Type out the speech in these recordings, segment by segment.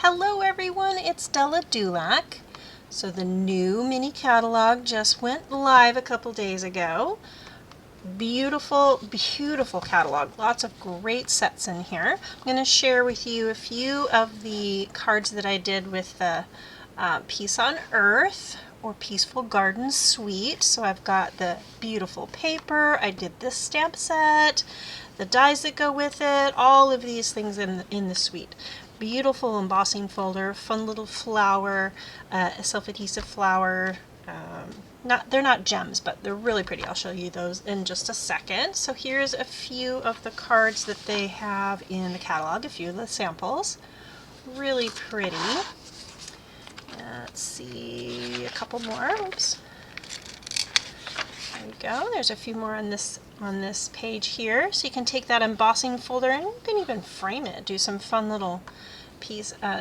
Hello everyone, it's Della DuLac. So the new mini catalog just went live a couple days ago. Beautiful, beautiful catalog. Lots of great sets in here. I'm going to share with you a few of the cards that I did with the Peace on Earth or Peaceful Garden Suite. So I've got the beautiful paper. I did this stamp set, the dies that go with it, all of these things in the suite. Beautiful embossing folder, fun little flower, a self-adhesive flower. They're not gems, but they're really pretty. I'll show you those in just a second. So here's a few of the cards that they have in the catalog, a few of the samples. Really pretty. Let's see, a couple more. Oops. There we go. There's a few more on this page here. So you can take that embossing folder and you can even frame it, do some fun little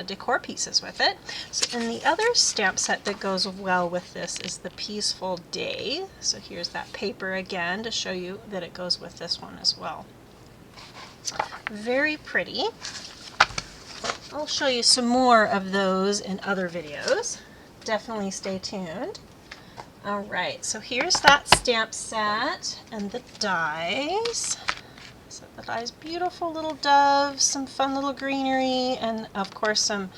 decor pieces with it. So, and the other stamp set that goes well with this is the Peaceful Day. So here's that paper again to show you that it goes with this one as well. Very pretty. I'll show you some more of those in other videos. Definitely stay tuned. Alright, so here's that stamp set and the dies. So the dies, beautiful little doves, some fun little greenery, and of course some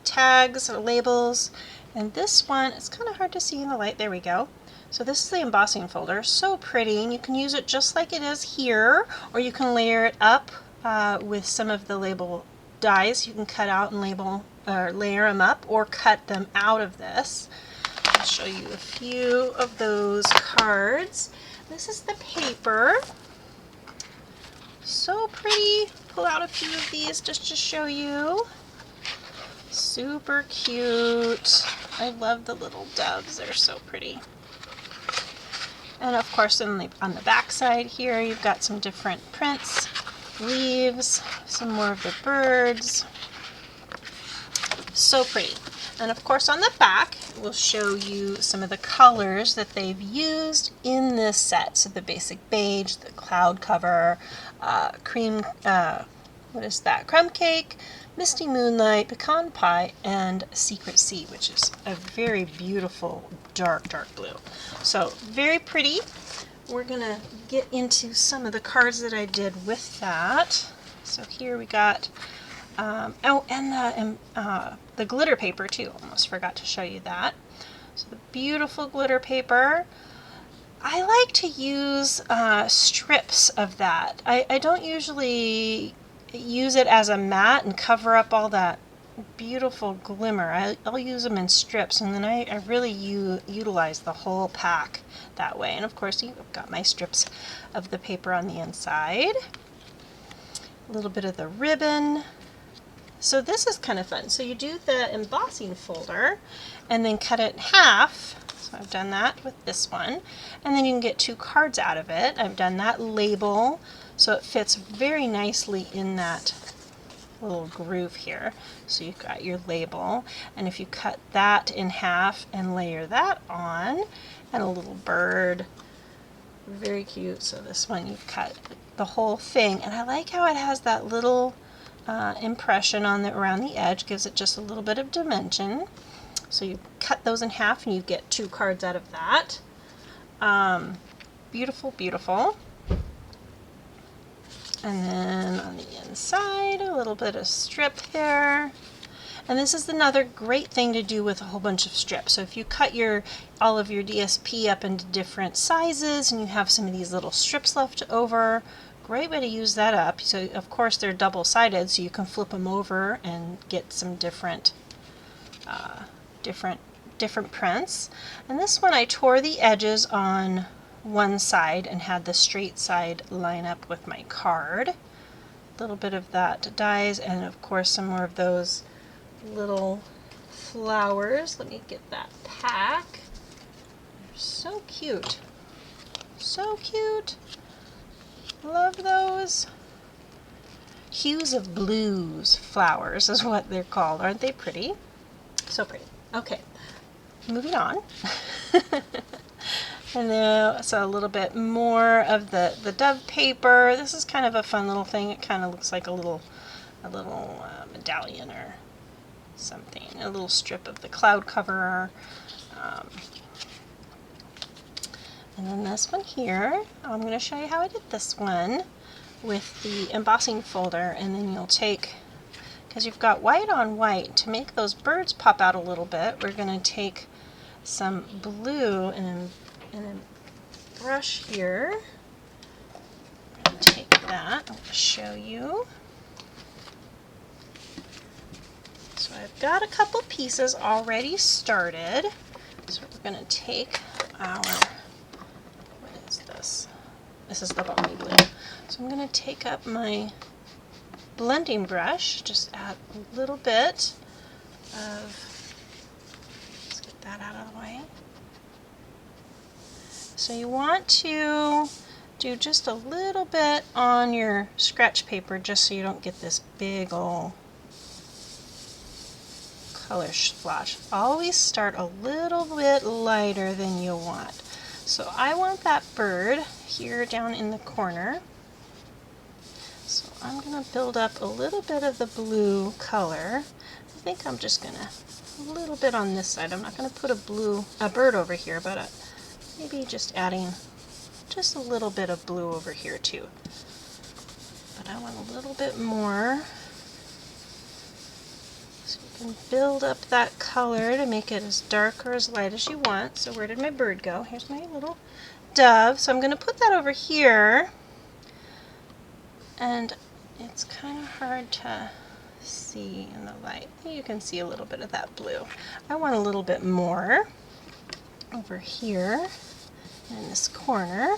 tags or labels. And this one, it's kind of hard to see in the light. There we go. So this is the embossing folder. So pretty, and you can use it just like it is here, or you can layer it up with some of the label dies. You can cut out and label or layer them up, or cut them out of this. I'll show you a few of those cards. This is the paper. So pretty. Pull out a few of these just to show you. Super cute. I love the little doves. They're so pretty. And of course on the back side here you've got some different prints, leaves, some more of the birds. So pretty. And of course on the back we'll show you some of the colors that they've used in this set. So the basic beige, the cloud cover, cream, what is that? Crumb cake, misty moonlight, pecan pie, and secret sea, which is a very beautiful dark blue. So very pretty. We're gonna get into some of the cards that I did with that. So here we got oh, and the glitter paper too. Almost forgot to show you that. So the beautiful glitter paper. I like to use strips of that. I don't usually use it as a mat and cover up all that beautiful glimmer. I'll use them in strips, and then I really utilize the whole pack that way. And of course you've got my strips of the paper on the inside. A little bit of the ribbon. So this is kind of fun. So you do the embossing folder and then cut it in half. So I've done that with this one. And then you can get two cards out of it. I've done that label so it fits very nicely in that little groove here. So you've got your label, and if you cut that in half and layer that on, and a little bird, very cute. So this one you cut the whole thing, and I like how it has that little impression on around the edge, gives it just a little bit of dimension. So you cut those in half and you get two cards out of that. Beautiful, beautiful. And then on the inside, a little bit of strip there. And this is another great thing to do with a whole bunch of strips. So if you cut all of your DSP up into different sizes and you have some of these little strips left over, great way to use that up. So of course they're double-sided, so you can flip them over and get some different prints. And this one I tore the edges on one side and had the straight side line up with my card. A little bit of that dies, and of course some more of those little flowers. Let me get that pack. They're so cute. So cute. Love those. Hues of Blues flowers is what they're called. Aren't they pretty? So pretty. Okay, moving on. And then so a little bit more of the dove paper. This is kind of a fun little thing. It kind of looks like a little medallion or something, a little strip of the cloud cover. And then this one here, I'm going to show you how I did this one with the embossing folder, and then you'll take, because you've got white on white, to make those birds pop out a little bit, we're going to take some blue and a brush here. I'm going to take that, I'm going to show you. So I've got a couple pieces already started. So we're going to take our, what is this? This is the balmy blue. So I'm going to take up my blending brush, just add a little bit of, let's get that out of the way. So you want to do just a little bit on your scratch paper just so you don't get this big old color splash. Always start a little bit lighter than you want. So I want that bird here down in the corner. So I'm going to build up a little bit of the blue color. I think I'm just going to, a little bit on this side. I'm not going to put a bird over here, but maybe just adding just a little bit of blue over here too. But I want a little bit more. So you can build up that color to make it as dark or as light as you want. So where did my bird go? Here's my little dove. So I'm going to put that over here. And it's kind of hard to see in the light. You can see a little bit of that blue. I want a little bit more over here in this corner,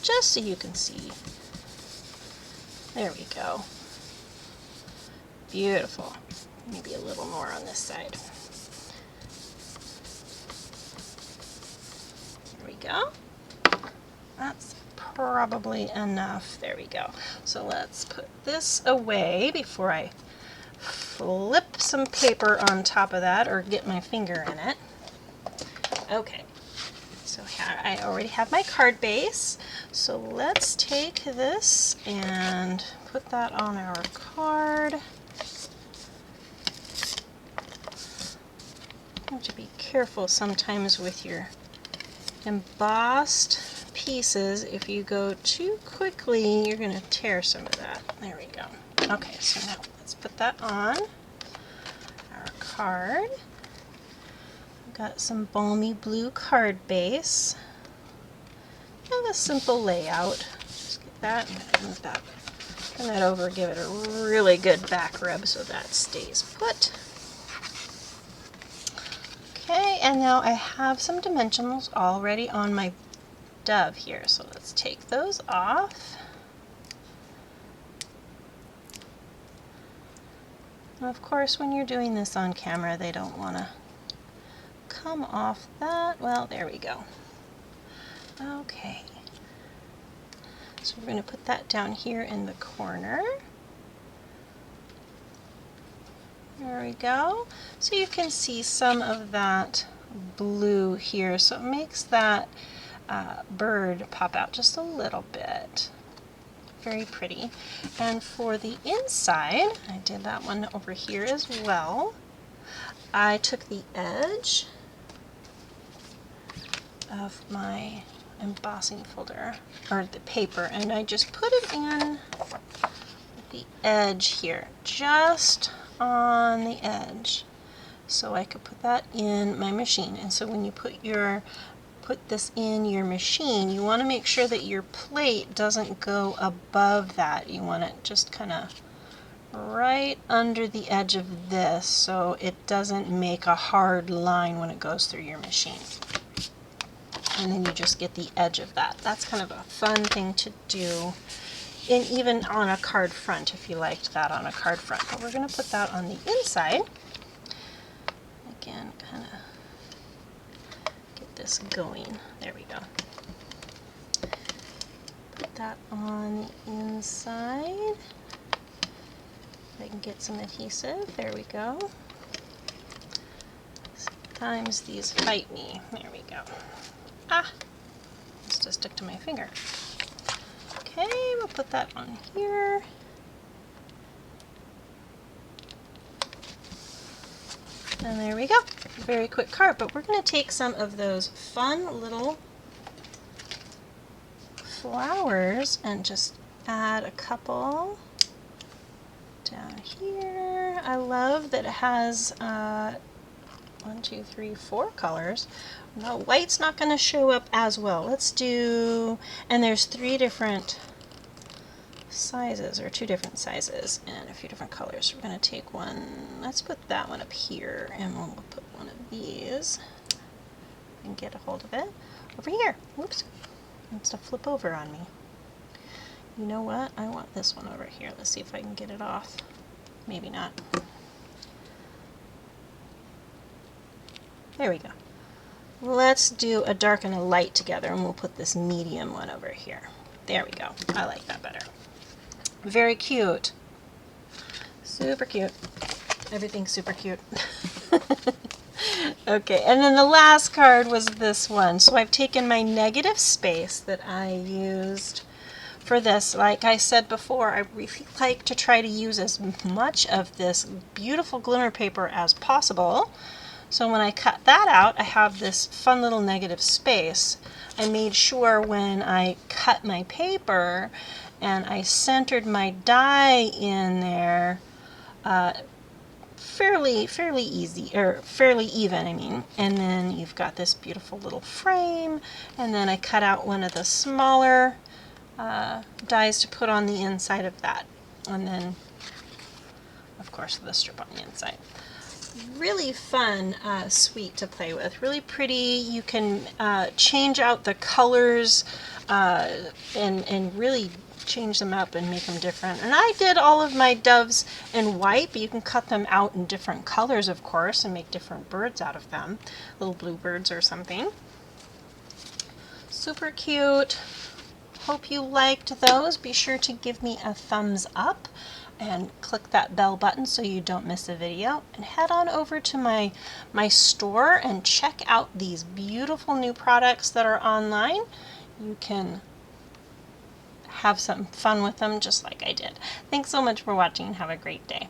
just so you can see. There we go. Beautiful. Maybe a little more on this side. There we go. That's probably enough. There we go. So let's put this away before I flip some paper on top of that or get my finger in it. Okay, so here I already have my card base. So let's take this and put that on our card. You have to be careful sometimes with your embossed pieces. If you go too quickly, you're going to tear some of that. There we go. Okay, so now let's put that on our card. I've got some balmy blue card base. And a simple layout. Just get that and move that. Turn that over, give it a really good back rub so that stays put. Okay, and now I have some dimensionals already on my dove here, so let's take those off. And of course, when you're doing this on camera, they don't want to come off that. Well, there we go. Okay, so we're going to put that down here in the corner. There we go. So you can see some of that blue here, so it makes that bird pop out just a little bit. Very pretty. And for the inside, I did that one over here as well. I took the edge of my embossing folder, or the paper, and I just put it in the edge here, just on the edge, so I could put that in my machine. And so when you put this in your machine, you want to make sure that your plate doesn't go above that. You want it just kind of right under the edge of this, so it doesn't make a hard line when it goes through your machine. And then you just get the edge of that. That's kind of a fun thing to do, and even on a card front, if you liked that on a card front. But we're going to put that on the inside. Again, kind of get this going. There we go. Put that on the inside. I can get some adhesive. There we go. Sometimes these fight me. There we go. Ah! It's just stuck to my finger. Okay, we'll put that on here. And there we go. Very quick card, but we're going to take some of those fun little flowers and just add a couple down here. I love that it has 1, 2, 3, 4 colors. No, white's not going to show up as well. Let's do, and there's 3 different sizes, or 2 different sizes, and a few different colors. We're going to take one, let's put that one up here, and we'll put one of these, and get a hold of it, over here. Whoops, it wants to flip over on me. You know what? I want this one over here. Let's see if I can get it off. Maybe not. There we go. Let's do a dark and a light together, and we'll put this medium one over here. There we go. I like that better. Very cute. Super cute. Everything's super cute. Okay, and then the last card was this one. So I've taken my negative space that I used for this. Like I said before, I really like to try to use as much of this beautiful glimmer paper as possible. So when I cut that out, I have this fun little negative space. I made sure when I cut my paper and I centered my die in there fairly easy, or fairly even, I mean. And then you've got this beautiful little frame, and then I cut out one of the smaller dies to put on the inside of that, and then of course the strip on the inside. Really fun suite to play with, really pretty. You can change out the colors and really change them up and make them different. And I did all of my doves in white, but you can cut them out in different colors, of course, and make different birds out of them, little bluebirds or something. Super cute. Hope you liked those. Be sure to give me a thumbs up and click that bell button so you don't miss a video, and head on over to my store and check out these beautiful new products that are online. You can have some fun with them just like I did. Thanks so much for watching and have a great day.